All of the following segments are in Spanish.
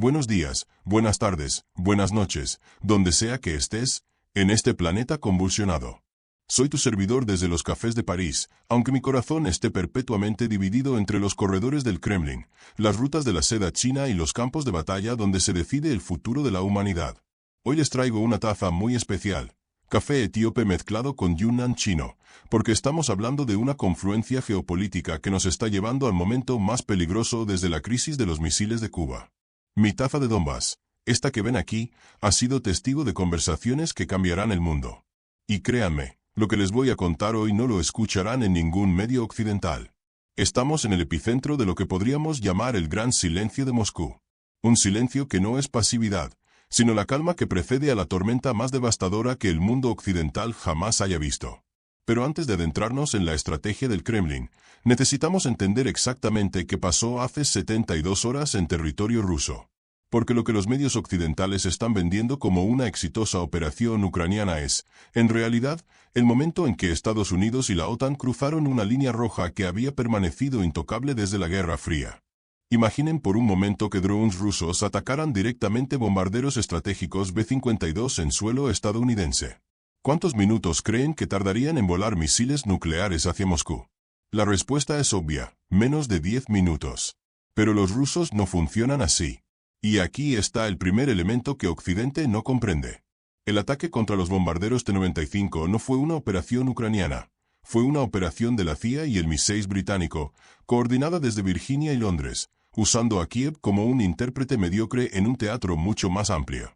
Buenos días, buenas tardes, buenas noches, donde sea que estés, en este planeta convulsionado. Soy tu servidor desde los cafés de París, aunque mi corazón esté perpetuamente dividido entre los corredores del Kremlin, las rutas de la seda china y los campos de batalla donde se decide el futuro de la humanidad. Hoy les traigo una taza muy especial, café etíope mezclado con Yunnan chino, porque estamos hablando de una confluencia geopolítica que nos está llevando al momento más peligroso desde la crisis de los misiles de Cuba. Mi taza de Donbass, esta que ven aquí, ha sido testigo de conversaciones que cambiarán el mundo. Y créanme, lo que les voy a contar hoy no lo escucharán en ningún medio occidental. Estamos en el epicentro de lo que podríamos llamar el gran silencio de Moscú. Un silencio que no es pasividad, sino la calma que precede a la tormenta más devastadora que el mundo occidental jamás haya visto. Pero antes de adentrarnos en la estrategia del Kremlin, necesitamos entender exactamente qué pasó hace 72 horas en territorio ruso. Porque lo que los medios occidentales están vendiendo como una exitosa operación ucraniana es, en realidad, el momento en que Estados Unidos y la OTAN cruzaron una línea roja que había permanecido intocable desde la Guerra Fría. Imaginen por un momento que drones rusos atacaran directamente bombarderos estratégicos B-52 en suelo estadounidense. ¿Cuántos minutos creen que tardarían en volar misiles nucleares hacia Moscú? La respuesta es obvia, menos de 10 minutos. Pero los rusos no funcionan así. Y aquí está el primer elemento que Occidente no comprende. El ataque contra los bombarderos T-95 no fue una operación ucraniana. Fue una operación de la CIA y el MI-6 británico, coordinada desde Virginia y Londres, usando a Kiev como un intérprete mediocre en un teatro mucho más amplio.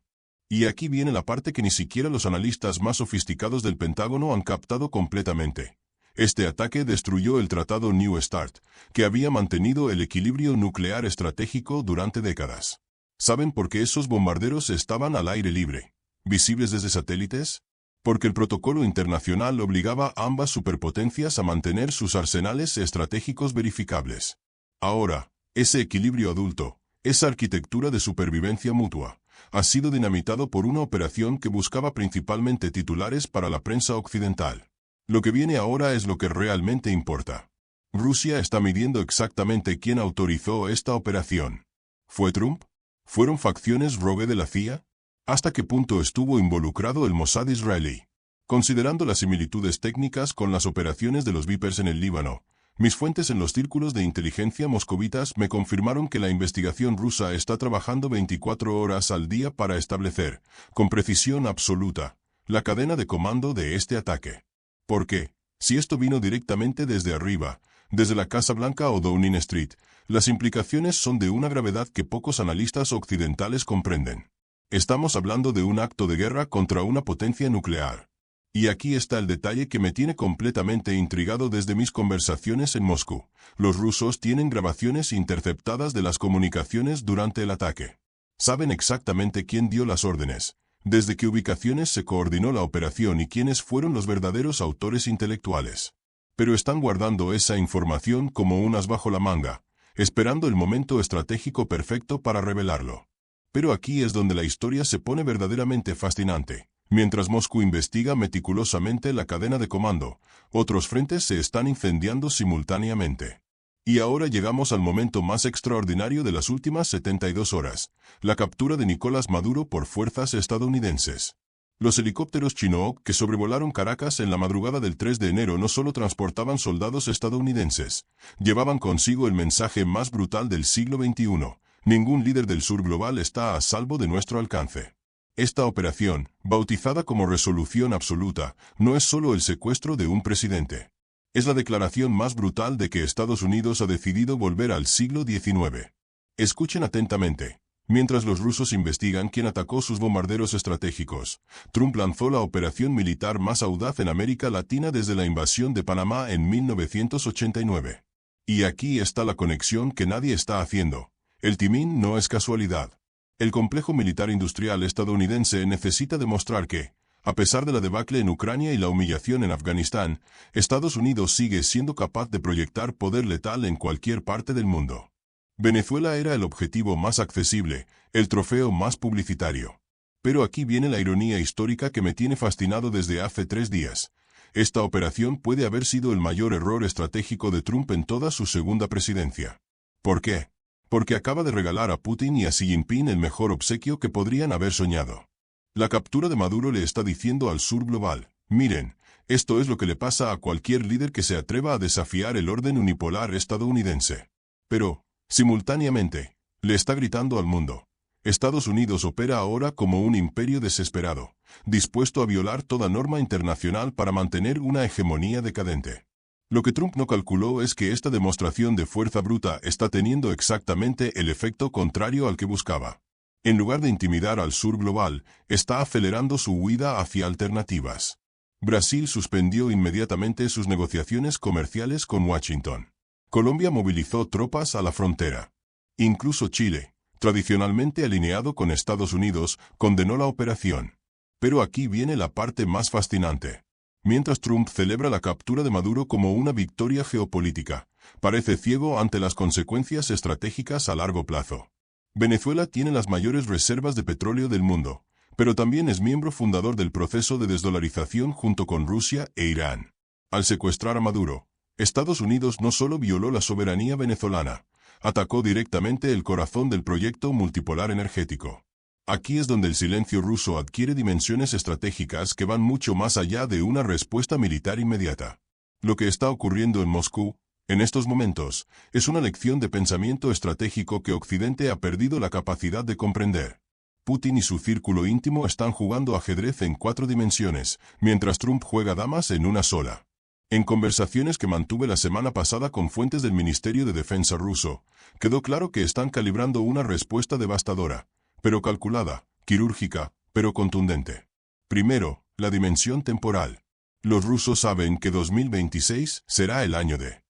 Y aquí viene la parte que ni siquiera los analistas más sofisticados del Pentágono han captado completamente. Este ataque destruyó el tratado New START, que había mantenido el equilibrio nuclear estratégico durante décadas. ¿Saben por qué esos bombarderos estaban al aire libre, visibles desde satélites? Porque el protocolo internacional obligaba a ambas superpotencias a mantener sus arsenales estratégicos verificables. Ahora, ese equilibrio adulto, esa arquitectura de supervivencia mutua, ha sido dinamitado por una operación que buscaba principalmente titulares para la prensa occidental. Lo que viene ahora es lo que realmente importa. Rusia está midiendo exactamente quién autorizó esta operación. ¿Fue Trump? ¿Fueron facciones rogue de la CIA? ¿Hasta qué punto estuvo involucrado el Mossad israelí? Considerando las similitudes técnicas con las operaciones de los Vipers en el Líbano, mis fuentes en los círculos de inteligencia moscovitas me confirmaron que la investigación rusa está trabajando 24 horas al día para establecer, con precisión absoluta, la cadena de comando de este ataque. ¿Por qué? Si esto vino directamente desde arriba, desde la Casa Blanca o Downing Street, las implicaciones son de una gravedad que pocos analistas occidentales comprenden. Estamos hablando de un acto de guerra contra una potencia nuclear. Y aquí está el detalle que me tiene completamente intrigado desde mis conversaciones en Moscú. Los rusos tienen grabaciones interceptadas de las comunicaciones durante el ataque. Saben exactamente quién dio las órdenes, desde qué ubicaciones se coordinó la operación y quiénes fueron los verdaderos autores intelectuales. Pero están guardando esa información como un as bajo la manga, esperando el momento estratégico perfecto para revelarlo. Pero aquí es donde la historia se pone verdaderamente fascinante. Mientras Moscú investiga meticulosamente la cadena de comando, otros frentes se están incendiando simultáneamente. Y ahora llegamos al momento más extraordinario de las últimas 72 horas, la captura de Nicolás Maduro por fuerzas estadounidenses. Los helicópteros Chinook que sobrevolaron Caracas en la madrugada del 3 de enero no solo transportaban soldados estadounidenses, llevaban consigo el mensaje más brutal del siglo XXI: ningún líder del sur global está a salvo de nuestro alcance. Esta operación, bautizada como Resolución Absoluta, no es solo el secuestro de un presidente. Es la declaración más brutal de que Estados Unidos ha decidido volver al siglo XIX. Escuchen atentamente. Mientras los rusos investigan quién atacó sus bombarderos estratégicos, Trump lanzó la operación militar más audaz en América Latina desde la invasión de Panamá en 1989. Y aquí está la conexión que nadie está haciendo. El timing no es casualidad. El complejo militar industrial estadounidense necesita demostrar que, a pesar de la debacle en Ucrania y la humillación en Afganistán, Estados Unidos sigue siendo capaz de proyectar poder letal en cualquier parte del mundo. Venezuela era el objetivo más accesible, el trofeo más publicitario. Pero aquí viene la ironía histórica que me tiene fascinado desde hace 3 días. Esta operación puede haber sido el mayor error estratégico de Trump en toda su segunda presidencia. ¿Por qué? porque acaba de regalar a Putin y a Xi Jinping el mejor obsequio que podrían haber soñado. La captura de Maduro le está diciendo al sur global, miren, esto es lo que le pasa a cualquier líder que se atreva a desafiar el orden unipolar estadounidense. Pero, simultáneamente, le está gritando al mundo. Estados Unidos opera ahora como un imperio desesperado, dispuesto a violar toda norma internacional para mantener una hegemonía decadente. Lo que Trump no calculó es que esta demostración de fuerza bruta está teniendo exactamente el efecto contrario al que buscaba. En lugar de intimidar al sur global, está acelerando su huida hacia alternativas. Brasil suspendió inmediatamente sus negociaciones comerciales con Washington. Colombia movilizó tropas a la frontera. Incluso Chile, tradicionalmente alineado con Estados Unidos, condenó la operación. Pero aquí viene la parte más fascinante. Mientras Trump celebra la captura de Maduro como una victoria geopolítica, parece ciego ante las consecuencias estratégicas a largo plazo. Venezuela tiene las mayores reservas de petróleo del mundo, pero también es miembro fundador del proceso de desdolarización junto con Rusia e Irán. Al secuestrar a Maduro, Estados Unidos no solo violó la soberanía venezolana, atacó directamente el corazón del proyecto multipolar energético. Aquí es donde el silencio ruso adquiere dimensiones estratégicas que van mucho más allá de una respuesta militar inmediata. Lo que está ocurriendo en Moscú, en estos momentos, es una lección de pensamiento estratégico que Occidente ha perdido la capacidad de comprender. Putin y su círculo íntimo están jugando ajedrez en 4 dimensiones, mientras Trump juega damas en una sola. En conversaciones que mantuve la semana pasada con fuentes del Ministerio de Defensa ruso, quedó claro que están calibrando una respuesta devastadora, pero calculada, quirúrgica, pero contundente. Primero, la dimensión temporal. Los rusos saben que 2026 será el año de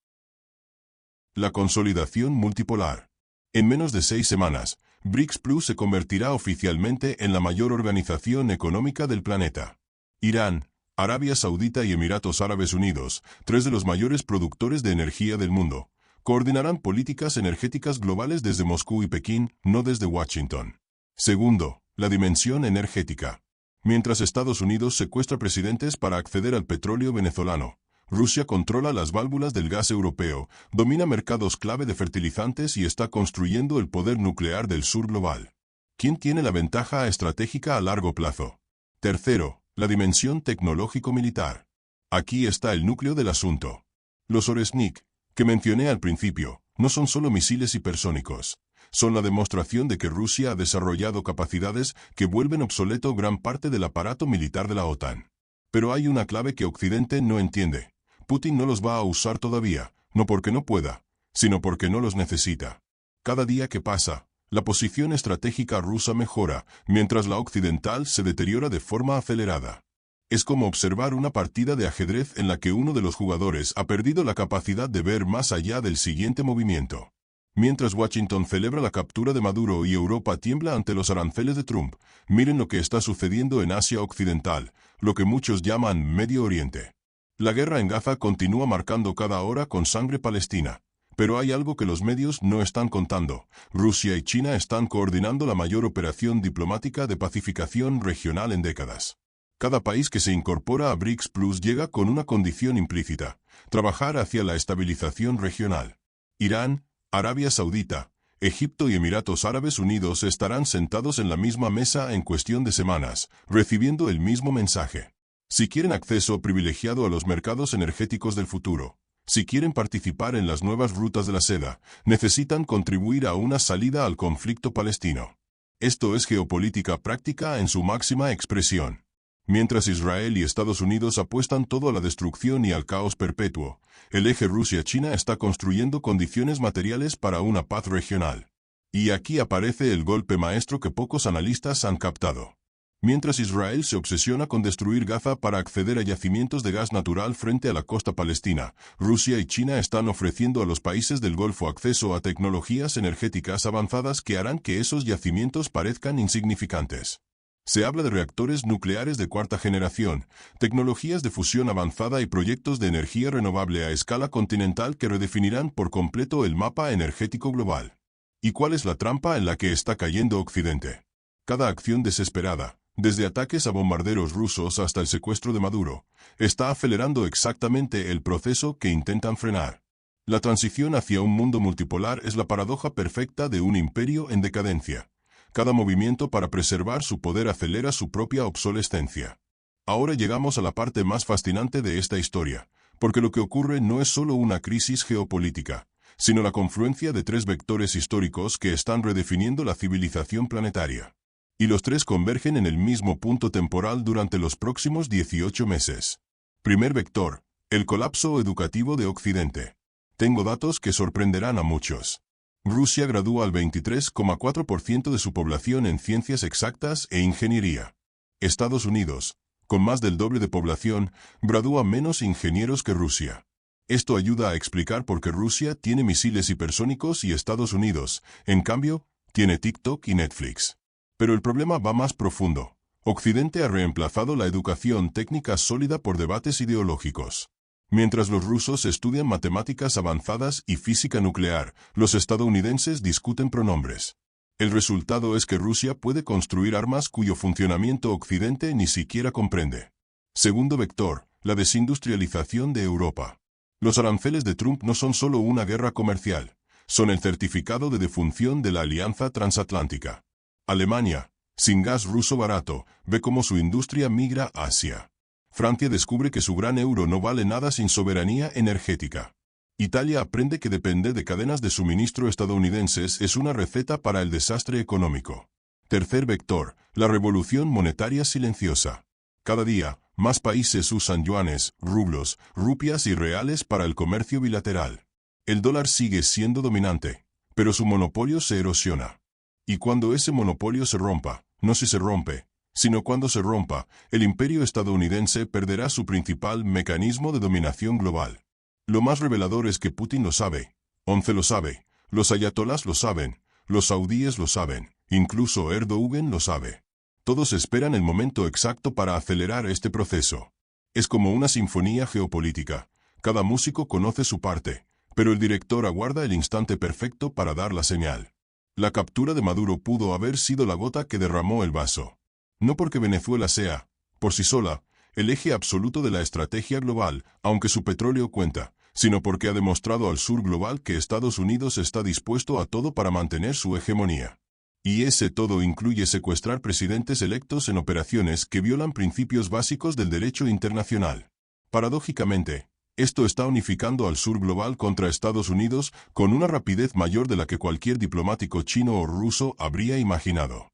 la consolidación multipolar. En menos de 6 semanas, BRICS Plus se convertirá oficialmente en la mayor organización económica del planeta. Irán, Arabia Saudita y Emiratos Árabes Unidos, 3 de los mayores productores de energía del mundo, coordinarán políticas energéticas globales desde Moscú y Pekín, no desde Washington. Segundo, la dimensión energética. Mientras Estados Unidos secuestra presidentes para acceder al petróleo venezolano, Rusia controla las válvulas del gas europeo, domina mercados clave de fertilizantes y está construyendo el poder nuclear del sur global. ¿Quién tiene la ventaja estratégica a largo plazo? Tercero, la dimensión tecnológico-militar. Aquí está el núcleo del asunto. Los Oresnik, que mencioné al principio, no son solo misiles hipersónicos. Son la demostración de que Rusia ha desarrollado capacidades que vuelven obsoleto gran parte del aparato militar de la OTAN. Pero hay una clave que Occidente no entiende. Putin no los va a usar todavía, no porque no pueda, sino porque no los necesita. Cada día que pasa, la posición estratégica rusa mejora, mientras la occidental se deteriora de forma acelerada. Es como observar una partida de ajedrez en la que uno de los jugadores ha perdido la capacidad de ver más allá del siguiente movimiento. Mientras Washington celebra la captura de Maduro y Europa tiembla ante los aranceles de Trump, miren lo que está sucediendo en Asia Occidental, lo que muchos llaman Medio Oriente. La guerra en Gaza continúa marcando cada hora con sangre palestina. Pero hay algo que los medios no están contando. Rusia y China están coordinando la mayor operación diplomática de pacificación regional en décadas. Cada país que se incorpora a BRICS Plus llega con una condición implícita: trabajar hacia la estabilización regional. Irán, Arabia Saudita, Egipto y Emiratos Árabes Unidos estarán sentados en la misma mesa en cuestión de semanas, recibiendo el mismo mensaje. Si quieren acceso privilegiado a los mercados energéticos del futuro, si quieren participar en las nuevas rutas de la seda, necesitan contribuir a una salida al conflicto palestino. Esto es geopolítica práctica en su máxima expresión. Mientras Israel y Estados Unidos apuestan todo a la destrucción y al caos perpetuo, el eje Rusia-China está construyendo condiciones materiales para una paz regional. Y aquí aparece el golpe maestro que pocos analistas han captado. Mientras Israel se obsesiona con destruir Gaza para acceder a yacimientos de gas natural frente a la costa palestina, Rusia y China están ofreciendo a los países del Golfo acceso a tecnologías energéticas avanzadas que harán que esos yacimientos parezcan insignificantes. Se habla de reactores nucleares de 4ª generación, tecnologías de fusión avanzada y proyectos de energía renovable a escala continental que redefinirán por completo el mapa energético global. ¿Y cuál es la trampa en la que está cayendo Occidente? Cada acción desesperada, desde ataques a bombarderos rusos hasta el secuestro de Maduro, está acelerando exactamente el proceso que intentan frenar. La transición hacia un mundo multipolar es la paradoja perfecta de un imperio en decadencia. Cada movimiento para preservar su poder acelera su propia obsolescencia. Ahora llegamos a la parte más fascinante de esta historia, porque lo que ocurre no es solo una crisis geopolítica, sino la confluencia de tres vectores históricos que están redefiniendo la civilización planetaria. Y los tres convergen en el mismo punto temporal durante los próximos 18 meses. Primer vector, el colapso educativo de Occidente. Tengo datos que sorprenderán a muchos. Rusia gradúa al 23,4% de su población en ciencias exactas e ingeniería. Estados Unidos, con más del doble de población, gradúa menos ingenieros que Rusia. Esto ayuda a explicar por qué Rusia tiene misiles hipersónicos y Estados Unidos, en cambio, tiene TikTok y Netflix. Pero el problema va más profundo. Occidente ha reemplazado la educación técnica sólida por debates ideológicos. Mientras los rusos estudian matemáticas avanzadas y física nuclear, los estadounidenses discuten pronombres. El resultado es que Rusia puede construir armas cuyo funcionamiento Occidente ni siquiera comprende. Segundo vector, la desindustrialización de Europa. Los aranceles de Trump no son solo una guerra comercial, son el certificado de defunción de la alianza transatlántica. Alemania, sin gas ruso barato, ve cómo su industria migra a Asia. Francia descubre que su gran euro no vale nada sin soberanía energética. Italia aprende que depender de cadenas de suministro estadounidenses es una receta para el desastre económico. Tercer vector, la revolución monetaria silenciosa. Cada día, más países usan yuanes, rublos, rupias y reales para el comercio bilateral. El dólar sigue siendo dominante, pero su monopolio se erosiona. Y cuando ese monopolio se rompa, no si se rompe, sino cuando se rompa, el imperio estadounidense perderá su principal mecanismo de dominación global. Lo más revelador es que Putin lo sabe, 11 lo sabe, los ayatolás lo saben, los saudíes lo saben, incluso Erdogan lo sabe. Todos esperan el momento exacto para acelerar este proceso. Es como una sinfonía geopolítica, cada músico conoce su parte, pero el director aguarda el instante perfecto para dar la señal. La captura de Maduro pudo haber sido la gota que derramó el vaso. No porque Venezuela sea, por sí sola, el eje absoluto de la estrategia global, aunque su petróleo cuenta, sino porque ha demostrado al sur global que Estados Unidos está dispuesto a todo para mantener su hegemonía. Y ese todo incluye secuestrar presidentes electos en operaciones que violan principios básicos del derecho internacional. Paradójicamente, esto está unificando al sur global contra Estados Unidos con una rapidez mayor de la que cualquier diplomático chino o ruso habría imaginado.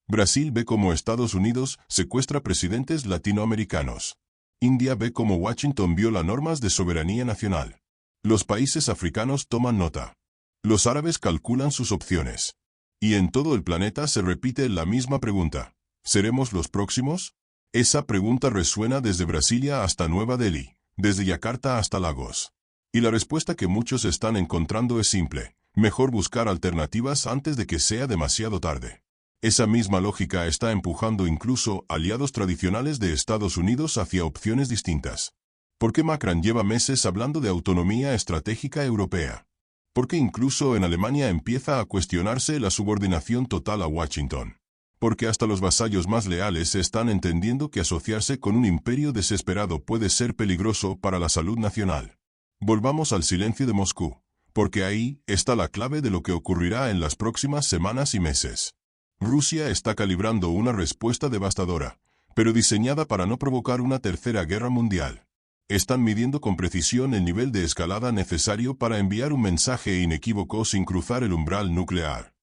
Brasil ve cómo Estados Unidos secuestra presidentes latinoamericanos. India ve cómo Washington viola normas de soberanía nacional. Los países africanos toman nota. Los árabes calculan sus opciones. Y en todo el planeta se repite la misma pregunta. ¿Seremos los próximos? Esa pregunta resuena desde Brasilia hasta Nueva Delhi, desde Yakarta hasta Lagos. Y la respuesta que muchos están encontrando es simple. Mejor buscar alternativas antes de que sea demasiado tarde. Esa misma lógica está empujando incluso aliados tradicionales de Estados Unidos hacia opciones distintas. ¿Por qué Macron lleva meses hablando de autonomía estratégica europea? ¿Por qué incluso en Alemania empieza a cuestionarse la subordinación total a Washington? Porque hasta los vasallos más leales están entendiendo que asociarse con un imperio desesperado puede ser peligroso para la salud nacional. Volvamos al silencio de Moscú, porque ahí está la clave de lo que ocurrirá en las próximas semanas y meses. Rusia está calibrando una respuesta devastadora, pero diseñada para no provocar una tercera guerra mundial. Están midiendo con precisión el nivel de escalada necesario para enviar un mensaje inequívoco sin cruzar el umbral nuclear.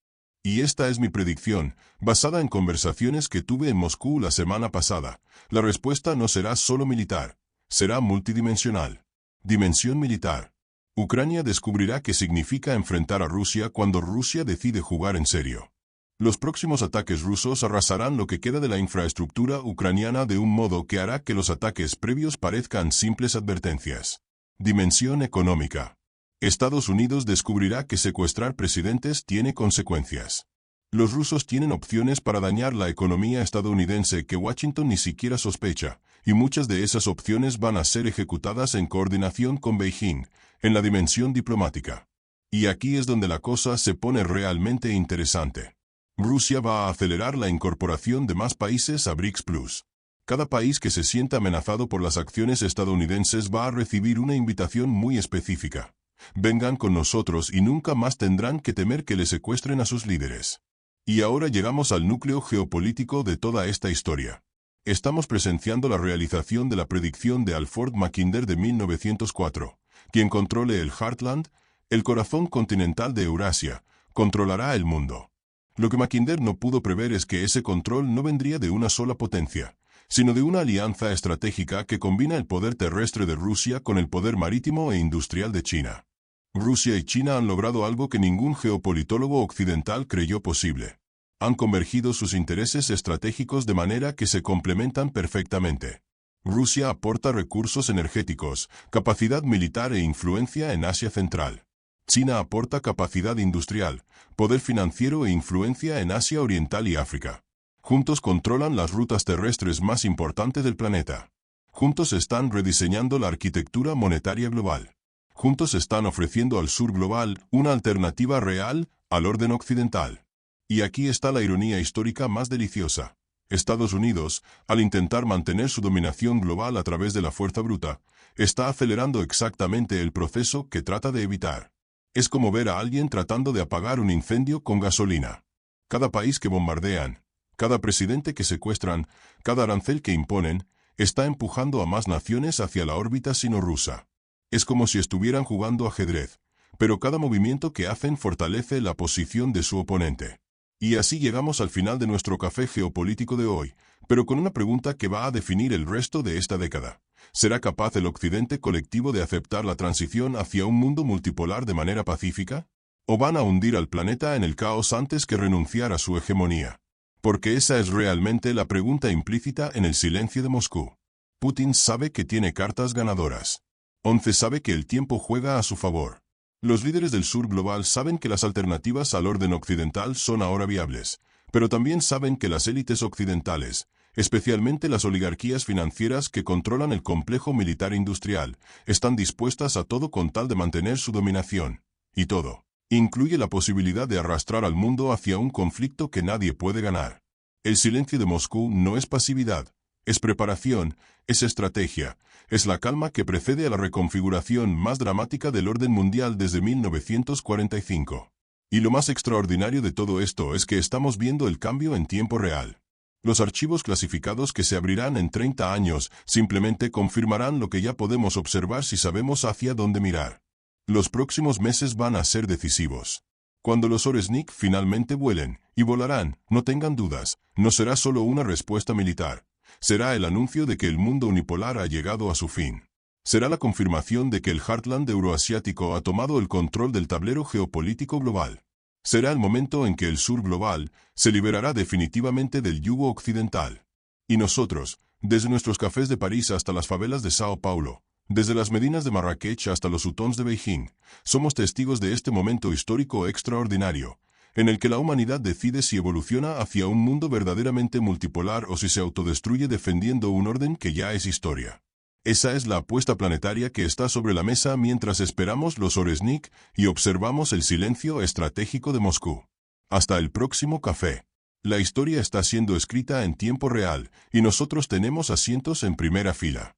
Y esta es mi predicción, basada en conversaciones que tuve en Moscú la semana pasada. La respuesta no será solo militar, será multidimensional. Dimensión militar. Ucrania descubrirá qué significa enfrentar a Rusia cuando Rusia decide jugar en serio. Los próximos ataques rusos arrasarán lo que queda de la infraestructura ucraniana de un modo que hará que los ataques previos parezcan simples advertencias. Dimensión económica. Estados Unidos descubrirá que secuestrar presidentes tiene consecuencias. Los rusos tienen opciones para dañar la economía estadounidense que Washington ni siquiera sospecha, y muchas de esas opciones van a ser ejecutadas en coordinación con Beijing, en la dimensión diplomática. Y aquí es donde la cosa se pone realmente interesante. Rusia va a acelerar la incorporación de más países a BRICS Plus. Cada país que se sienta amenazado por las acciones estadounidenses va a recibir una invitación muy específica. Vengan con nosotros y nunca más tendrán que temer que les secuestren a sus líderes. Y ahora llegamos al núcleo geopolítico de toda esta historia. Estamos presenciando la realización de la predicción de Alfred Mackinder de 1904. Quien controle el Heartland, el corazón continental de Eurasia, controlará el mundo. Lo que Mackinder no pudo prever es que ese control no vendría de una sola potencia, sino de una alianza estratégica que combina el poder terrestre de Rusia con el poder marítimo e industrial de China. Rusia y China han logrado algo que ningún geopolitólogo occidental creyó posible. Han convergido sus intereses estratégicos de manera que se complementan perfectamente. Rusia aporta recursos energéticos, capacidad militar e influencia en Asia Central. China aporta capacidad industrial, poder financiero e influencia en Asia Oriental y África. Juntos controlan las rutas terrestres más importantes del planeta. Juntos están rediseñando la arquitectura monetaria global. Juntos están ofreciendo al sur global una alternativa real al orden occidental. Y aquí está la ironía histórica más deliciosa. Estados Unidos, al intentar mantener su dominación global a través de la fuerza bruta, está acelerando exactamente el proceso que trata de evitar. Es como ver a alguien tratando de apagar un incendio con gasolina. Cada país que bombardean, cada presidente que secuestran, cada arancel que imponen, está empujando a más naciones hacia la órbita sino-rusa. Es como si estuvieran jugando ajedrez, pero cada movimiento que hacen fortalece la posición de su oponente. Y así llegamos al final de nuestro café geopolítico de hoy, pero con una pregunta que va a definir el resto de esta década. ¿Será capaz el Occidente colectivo de aceptar la transición hacia un mundo multipolar de manera pacífica? ¿O van a hundir al planeta en el caos antes que renunciar a su hegemonía? Porque esa es realmente la pregunta implícita en el silencio de Moscú. Putin sabe que tiene cartas ganadoras. 11 sabe que el tiempo juega a su favor. Los líderes del sur global saben que las alternativas al orden occidental son ahora viables, pero también saben que las élites occidentales, especialmente las oligarquías financieras que controlan el complejo militar industrial, están dispuestas a todo con tal de mantener su dominación. Y todo incluye la posibilidad de arrastrar al mundo hacia un conflicto que nadie puede ganar. El silencio de Moscú no es pasividad, es preparación, es estrategia, es la calma que precede a la reconfiguración más dramática del orden mundial desde 1945. Y lo más extraordinario de todo esto es que estamos viendo el cambio en tiempo real. Los archivos clasificados que se abrirán en 30 años simplemente confirmarán lo que ya podemos observar si sabemos hacia dónde mirar. Los próximos meses van a ser decisivos. Cuando los Oresnik finalmente vuelen, y volarán, no tengan dudas, no será solo una respuesta militar. Será el anuncio de que el mundo unipolar ha llegado a su fin. Será la confirmación de que el Heartland euroasiático ha tomado el control del tablero geopolítico global. Será el momento en que el sur global se liberará definitivamente del yugo occidental. Y nosotros, desde nuestros cafés de París hasta las favelas de Sao Paulo, desde las medinas de Marrakech hasta los hutones de Beijing, somos testigos de este momento histórico extraordinario, en el que la humanidad decide si evoluciona hacia un mundo verdaderamente multipolar o si se autodestruye defendiendo un orden que ya es historia. Esa es la apuesta planetaria que está sobre la mesa mientras esperamos los Oresnik y observamos el silencio estratégico de Moscú. Hasta el próximo café. La historia está siendo escrita en tiempo real y nosotros tenemos asientos en primera fila.